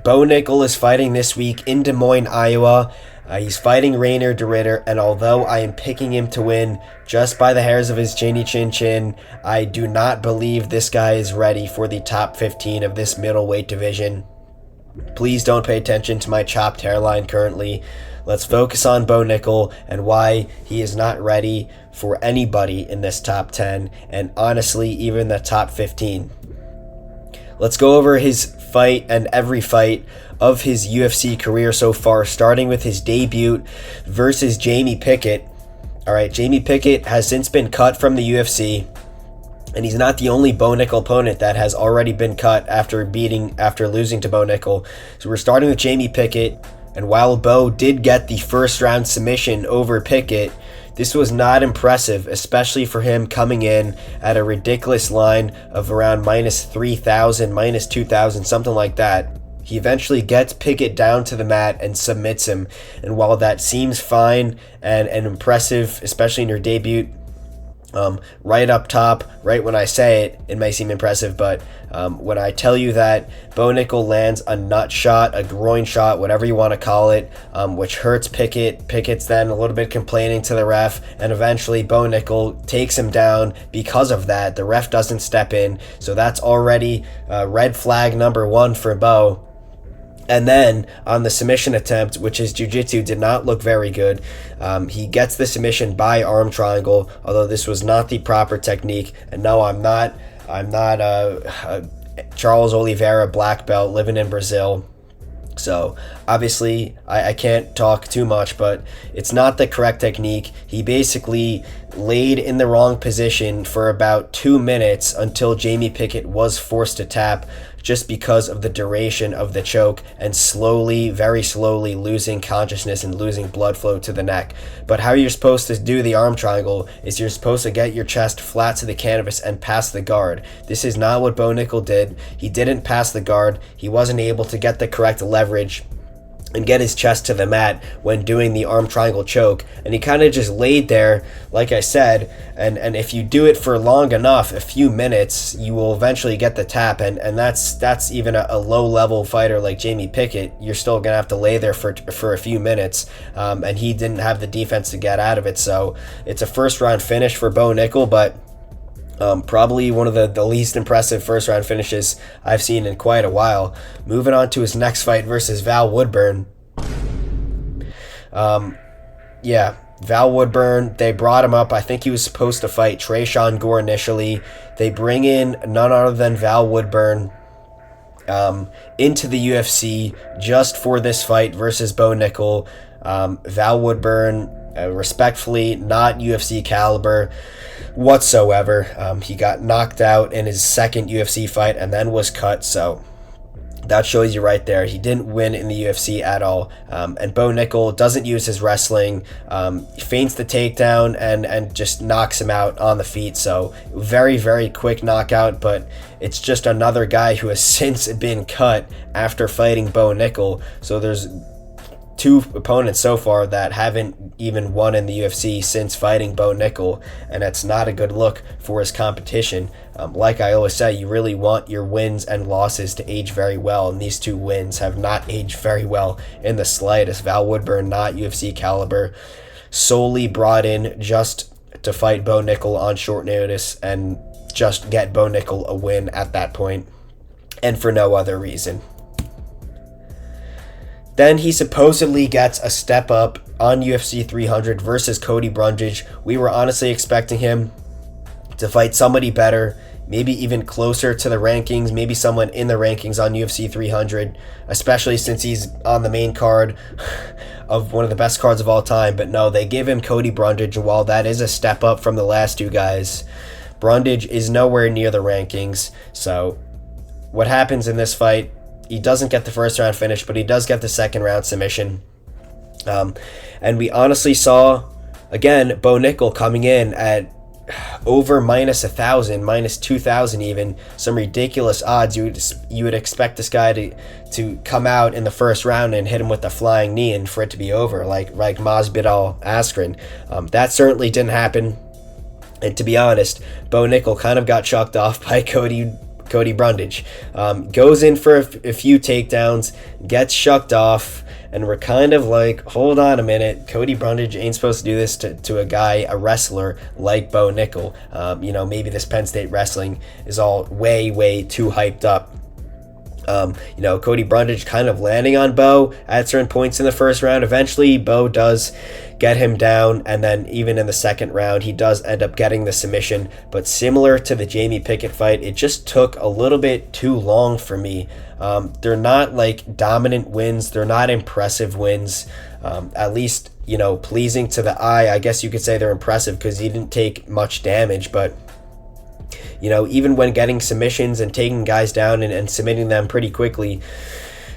Bo Nickal is fighting this week in Des Moines, Iowa. He's fighting Rainer de Ritter, and although I am picking him to win just by the hairs of his chinny chin chin, I do not believe this guy is ready for the top 15 of this middleweight division. Please don't pay attention to my chopped hairline currently. Let's focus on Bo Nickal and why he is not ready for anybody in this top 10, and honestly, even the top 15. Let's go over his fight and every fight of his UFC career so far, starting with his debut versus Jamie Pickett. All right, Jamie Pickett has since been cut from the UFC, and he's not the only Bo Nickal opponent that has already been cut after losing to Bo Nickal. So we're starting with Jamie Pickett, and while Bo did get the first round submission over Pickett, this was not impressive, especially for him coming in at a ridiculous line of around minus 3,000, minus 2,000, something like that. He eventually gets Pickett down to the mat and submits him. And while that seems fine and impressive, especially in your debut, right up top, right when I say it, it may seem impressive, but when I tell you that Bo Nickal lands a nut shot, a groin shot, whatever you want to call it, which hurts Pickett. Pickett's then a little bit complaining to the ref, and eventually Bo Nickal takes him down because of that. The ref doesn't step in, so that's already red flag number one for Bo. And then on the submission attempt, which his jiu-jitsu did not look very good, he gets the submission by arm triangle, although this was not the proper technique. And no, I'm not a Charles Oliveira black belt living in Brazil. So obviously I can't talk too much, but it's not the correct technique. He basically laid in the wrong position for about 2 minutes until Jamie Pickett was forced to tap, just because of the duration of the choke and slowly, very slowly losing consciousness and losing blood flow to the neck. But how you're supposed to do the arm triangle is you're supposed to get your chest flat to the canvas and pass the guard. This is not what Bo Nickal did. He didn't pass the guard. He wasn't able to get the correct leverage and get his chest to the mat when doing the arm triangle choke, and he kind of just laid there, like I said, and if you do it for long enough, a few minutes, you will eventually get the tap, and that's even a low level fighter like Jamie Pickett. You're still gonna have to lay there for a few minutes, and he didn't have the defense to get out of it. So it's a first round finish for Bo Nickal, but probably one of the least impressive first round finishes I've seen in quite a while. Moving on to his next fight versus Val Woodburn. Val Woodburn, they brought him up. I think he was supposed to fight Tresean Gore initially. They bring in none other than Val Woodburn into the UFC just for this fight versus Bo Nickal. Val Woodburn, respectfully, not UFC caliber whatsoever. He got knocked out in his second UFC fight and then was cut, so that shows you right there. He didn't win in the UFC at all. And Bo Nickal doesn't use his wrestling. He feints the takedown and just knocks him out on the feet. So very, very quick knockout, but it's just another guy who has since been cut after fighting Bo Nickal. So there's two opponents so far that haven't even won in the UFC since fighting Bo Nickal, and that's not a good look for his competition. Like I always say, you really want your wins and losses to age very well, and these two wins have not aged very well in the slightest. Val Woodburn, not UFC caliber, solely brought in just to fight Bo Nickal on short notice and just get Bo Nickal a win at that point, and for no other reason. Then he supposedly gets a step up on UFC 300 versus Cody Brundage. We were honestly expecting him to fight somebody better, maybe even closer to the rankings, maybe someone in the rankings on UFC 300, especially since he's on the main card of one of the best cards of all time. But no, they give him Cody Brundage, and while that is a step up from the last two guys, Brundage is nowhere near the rankings. So what happens in this fight? He doesn't get the first round finish, but he does get the second round submission. And we honestly saw, again, Bo Nickal coming in at over minus 1,000, minus 2,000 even, some ridiculous odds. You would expect this guy to come out in the first round and hit him with a flying knee and for it to be over, like Masvidal Askren. That certainly didn't happen. And to be honest, Bo Nickal kind of got chucked off by Cody Cody Brundage. Goes in for a few takedowns, gets shucked off, and we're kind of like, hold on a minute, Cody Brundage ain't supposed to do this to a wrestler like Bo Nickal. Maybe this Penn State wrestling is all way, way too hyped up. Cody Brundage kind of landing on Bo at certain points in the first round. Eventually, Bo does get him down, and then even in the second round, he does end up getting the submission. But similar to the Jamie Pickett fight, it just took a little bit too long for me. They're not like dominant wins. They're not impressive wins. At least, pleasing to the eye. I guess you could say they're impressive because he didn't take much damage, but even when getting submissions and taking guys down and submitting them pretty quickly,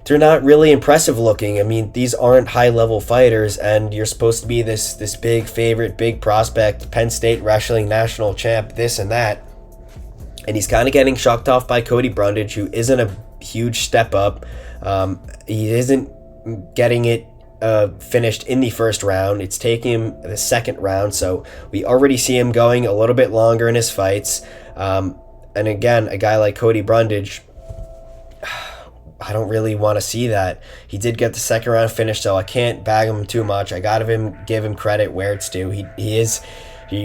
they're not really impressive looking. I mean, these aren't high-level fighters, and you're supposed to be this big favorite, big prospect, Penn State wrestling national champ, this and that. And he's kind of getting shucked off by Cody Brundage, who isn't a huge step up. He isn't getting it finished in the first round. It's taking him the second round, so we already see him going a little bit longer in his fights. And again, a guy like Cody Brundage, I don't really want to see that. He did get the second round finish, so I can't bag him too much. I gotta give him credit where it's due. He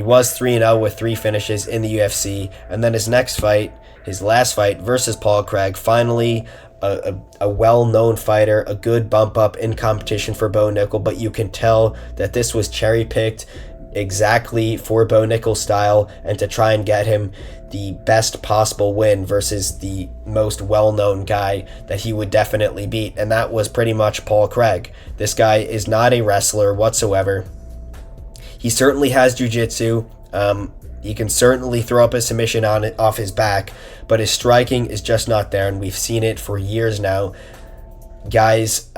was 3-0 with 3 finishes in the UFC, and then his next fight, his last fight versus Paul Craig, finally a well-known fighter, a good bump up in competition for Bo Nickal, but you can tell that this was cherry-picked exactly for Bo Nickal's style and to try and get him the best possible win versus the most well-known guy that he would definitely beat, and that was pretty much Paul Craig. This guy is not a wrestler whatsoever. He certainly has jiu-jitsu. He can certainly throw up a submission off his back, but his striking is just not there, and we've seen it for years now. Guys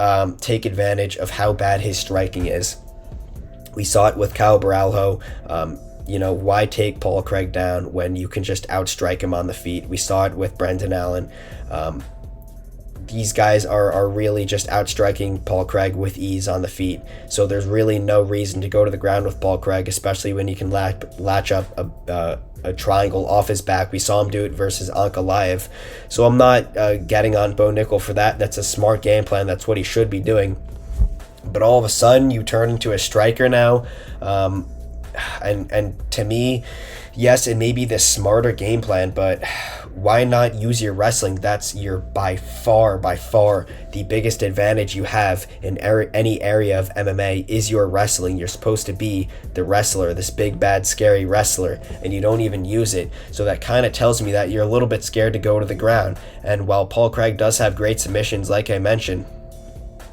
take advantage of how bad his striking is. We saw it with Kyle Baralho. Why take Paul Craig down when you can just outstrike him on the feet? We saw it with Brendan Allen. These guys are really just outstriking Paul Craig with ease on the feet. So there's really no reason to go to the ground with Paul Craig, especially when you can latch up a triangle off his back. We saw him do it versus Ankalaev. So I'm not getting on Bo Nickal for that. That's a smart game plan. That's what he should be doing. But all of a sudden, you turn into a striker now. And to me, yes, it may be the smarter game plan, but why not use your wrestling? That's your by far the biggest advantage you have in any area of MMA is your wrestling. You're supposed to be the wrestler, this big, bad, scary wrestler, and you don't even use it. So that kind of tells me that you're a little bit scared to go to the ground. And while Paul Craig does have great submissions, like I mentioned,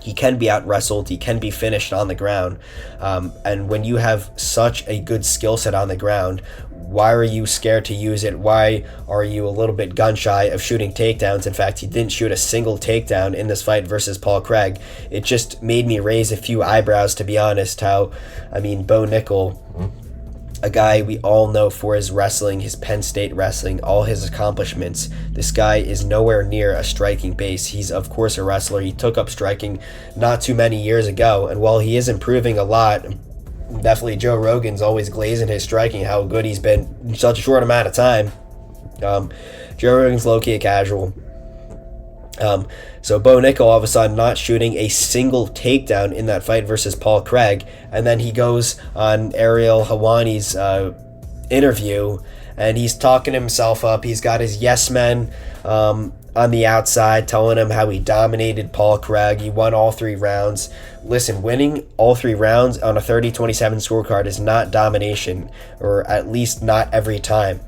he can be out-wrestled, he can be finished on the ground. And when you have such a good skill set on the ground, why are you scared to use it? Why are you a little bit gun-shy of shooting takedowns? In fact, he didn't shoot a single takedown in this fight versus Paul Craig. It just made me raise a few eyebrows, to be honest, Bo Nickal, a guy we all know for his wrestling, his Penn State wrestling, all his accomplishments. This guy is nowhere near a striking base. He's, of course, a wrestler. He took up striking not too many years ago, and while he is improving a lot, definitely Joe Rogan's always glazing his striking, how good he's been in such a short amount of time. Joe Rogan's low-key a casual. So Bo Nickal all of a sudden not shooting a single takedown in that fight versus Paul Craig, and then he goes on Ariel Helwani's interview and he's talking himself up. He's got his yes men on the outside telling him how he dominated Paul Craig. He won all 3 rounds. Listen, winning all 3 rounds on a 30-27 scorecard is not domination, or at least not every time.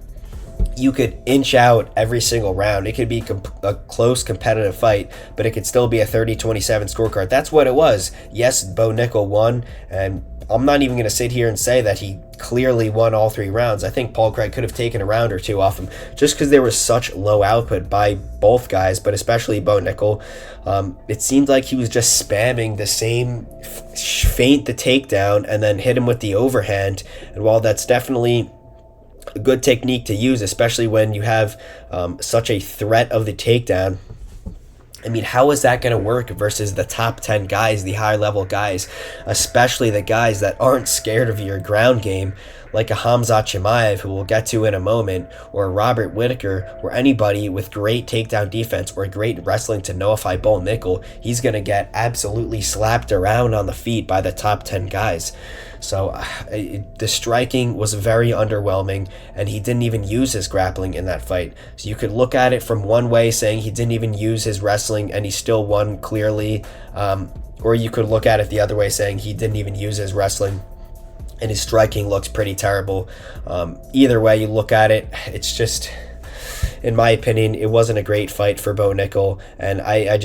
You could inch out every single round. It could be a close competitive fight, but it could still be a 30-27 scorecard. That's what it was. Yes, Bo Nickal won, and I'm not even going to sit here and say that he clearly won all 3 rounds. I think Paul Craig could have taken a round or 2 off him just because there was such low output by both guys, but especially Bo Nickal. It seemed like he was just spamming the same feint the takedown and then hit him with the overhand. And while that's definitely a good technique to use, especially when you have such a threat of the takedown, I mean, how is that going to work versus the top 10 guys, the high-level guys, especially the guys that aren't scared of your ground game, like a Khamzat Chimaev, who we'll get to in a moment, or Robert Whittaker, or anybody with great takedown defense or great wrestling to nullify Bo Nickal, he's going to get absolutely slapped around on the feet by the top 10 guys. So the striking was very underwhelming, and he didn't even use his grappling in that fight. So you could look at it from one way, saying he didn't even use his wrestling and he still won clearly, or you could look at it the other way, saying he didn't even use his wrestling and his striking looks pretty terrible. Either way you look at it, it's just, in my opinion, it wasn't a great fight for Bo Nickal, and I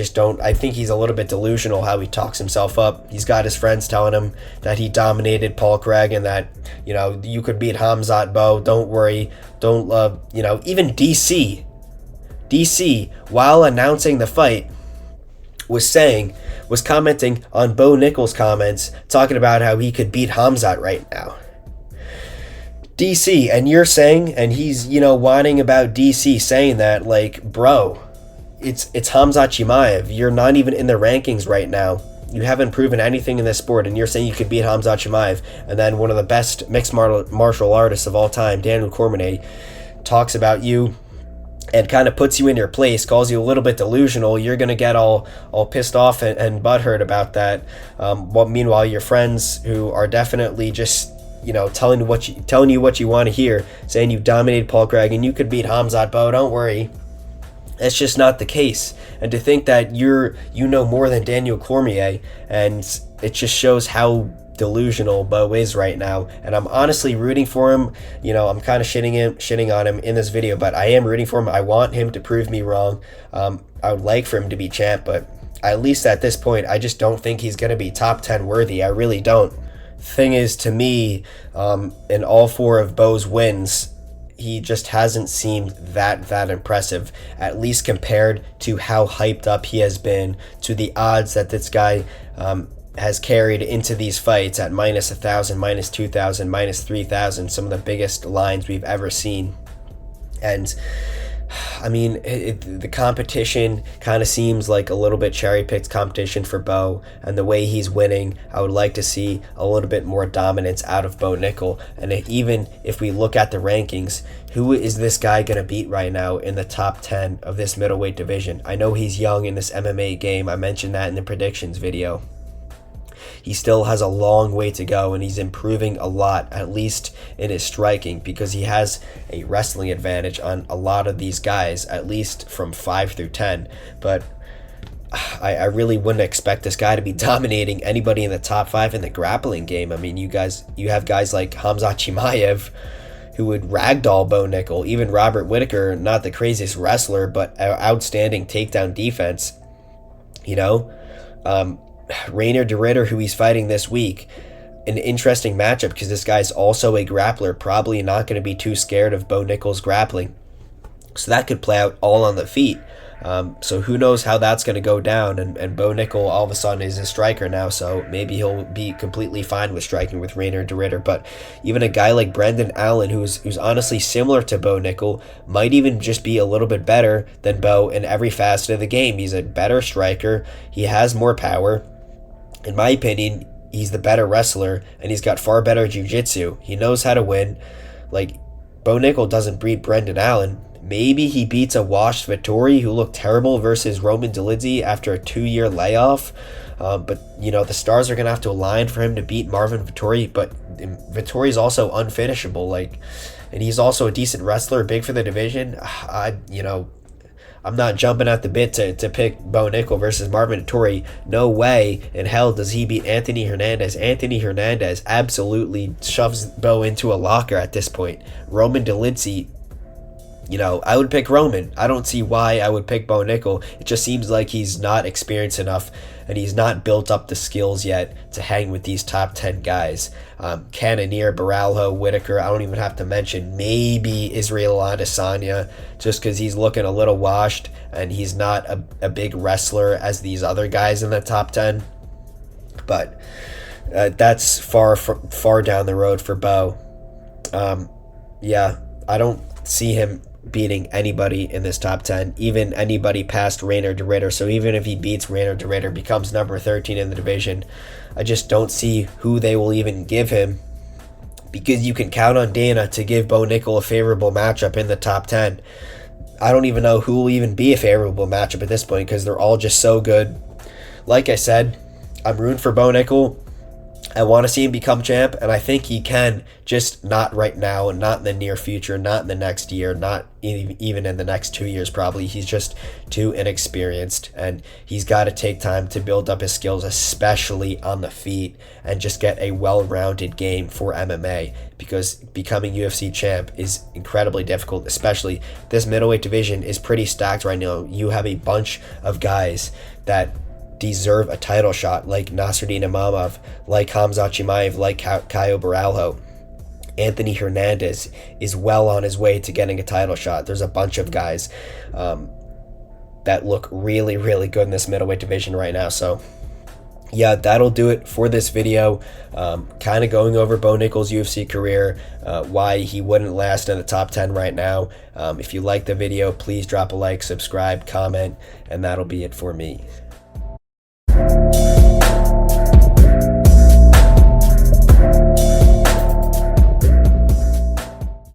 think he's a little bit delusional how he talks himself up. He's got his friends telling him that he dominated Paul Craig and that, you could beat Khamzat, Bo, don't worry, even DC, while announcing the fight, was commenting on Bo Nickal's comments, talking about how he could beat Khamzat right now. DC, and you're saying, and he's, whining about DC, saying that, like, bro, it's Khamzat Chimaev. You're not even in the rankings right now. You haven't proven anything in this sport, and you're saying you could beat Khamzat Chimaev. And then one of the best mixed martial artists of all time, Daniel Cormier, talks about you and kind of puts you in your place, calls you a little bit delusional. You're going to get all pissed off and butthurt about that. Meanwhile, your friends, who are definitely just, telling you what you want to hear, saying you dominated Paul Craig and you could beat Khamzat, Bo, don't worry. That's just not the case. And to think that you know more than Daniel Cormier, and it just shows how delusional Bo is right now. And I'm honestly rooting for him. I'm kind of shitting on him in this video, but I am rooting for him. I want him to prove me wrong. I would like for him to be champ, but at least at this point, I just don't think he's going to be top 10 worthy. I really don't. Thing is, to me, in all 4 of Bo's wins, he just hasn't seemed that impressive, at least compared to how hyped up he has been, to the odds that this guy has carried into these fights at minus 1,000, minus 2,000, minus 3,000, some of the biggest lines we've ever seen. And I mean, the competition kind of seems like a little bit cherry-picked competition for Bo, and the way he's winning, I would like to see a little bit more dominance out of Bo Nickal. And even if we look at the rankings, who is this guy going to beat right now in the top 10 of this middleweight division? I know he's young in this MMA game. I mentioned that in the predictions video. He still has a long way to go, and he's improving a lot, at least in his striking, because he has a wrestling advantage on a lot of these guys, at least from 5 through 10. But I really wouldn't expect this guy to be dominating anybody in the top 5 in the grappling game. I mean, you have guys like Khamzat Chimaev, who would ragdoll Bo Nickal, even Robert Whittaker, not the craziest wrestler, but outstanding takedown defense. Rainer de Ridder, who he's fighting this week, an interesting matchup because this guy's also a grappler, probably not going to be too scared of Bo Nickal's grappling. So that could play out all on the feet. So who knows how that's going to go down, and Bo Nickal all of a sudden is a striker now, so maybe he'll be completely fine with striking with Rainer de Ridder. But even a guy like Brendan Allen, who's honestly similar to Bo Nickal, might even just be a little bit better than Bo in every facet of the game. He's a better striker, he has more power. In my opinion, he's the better wrestler, and he's got far better jiu-jitsu. He knows how to win. Like, Bo Nickal doesn't beat Brendan Allen. Maybe he beats a washed Vettori, who looked terrible, versus Roman Dolidze after a 2-year layoff. But, the stars are going to have to align for him to beat Marvin Vettori. But Vettori's also unfinishable. And he's also a decent wrestler, big for the division. I'm not jumping at the bit to pick Bo Nickal versus Marvin Vettori. No way in hell does he beat Anthony Hernandez. Anthony Hernandez absolutely shoves Bo into a locker at this point. Roman Dolidze, I would pick Roman. I don't see why I would pick Bo Nickal. It just seems like he's not experienced enough, and he's not built up the skills yet to hang with these top 10 guys. Cannonier, Baralho, Whittaker, I don't even have to mention. Maybe Israel Adesanya, just because he's looking a little washed, and he's not a big wrestler as these other guys in the top 10. But that's far down the road for Bo. I don't see him beating anybody in this top 10, even anybody past Rainer de Ridder. So even if he beats Rainer de Ridder, becomes number 13 in the division, I just don't see who they will even give him because you can count on Dana to give Bo Nickal a favorable matchup in the top 10. I don't even know who will even be a favorable matchup at this point because they're all just so good. Like I said, I'm rooting for Bo Nickal. I want to see him become champ, and I think he can, just not right now, and not in the near future, not in the next year, not even in the next 2 years probably. He's just too inexperienced, and he's got to take time to build up his skills, especially on the feet, and just get a well-rounded game for MMA, because becoming UFC champ is incredibly difficult, especially this middleweight division is pretty stacked right now. You have a bunch of guys that deserve a title shot, like Nasruddin Imamov, like Khamzat Chimaev, like Caio Borralho. Anthony Hernandez is well on his way to getting a title shot. There's a bunch of guys that look really, really good in this middleweight division right now. So yeah, that'll do it for this video. Kind of going over Bo Nickal's UFC career, why he wouldn't last in the top 10 right now. If you like the video, please drop a like, subscribe, comment, and that'll be it for me.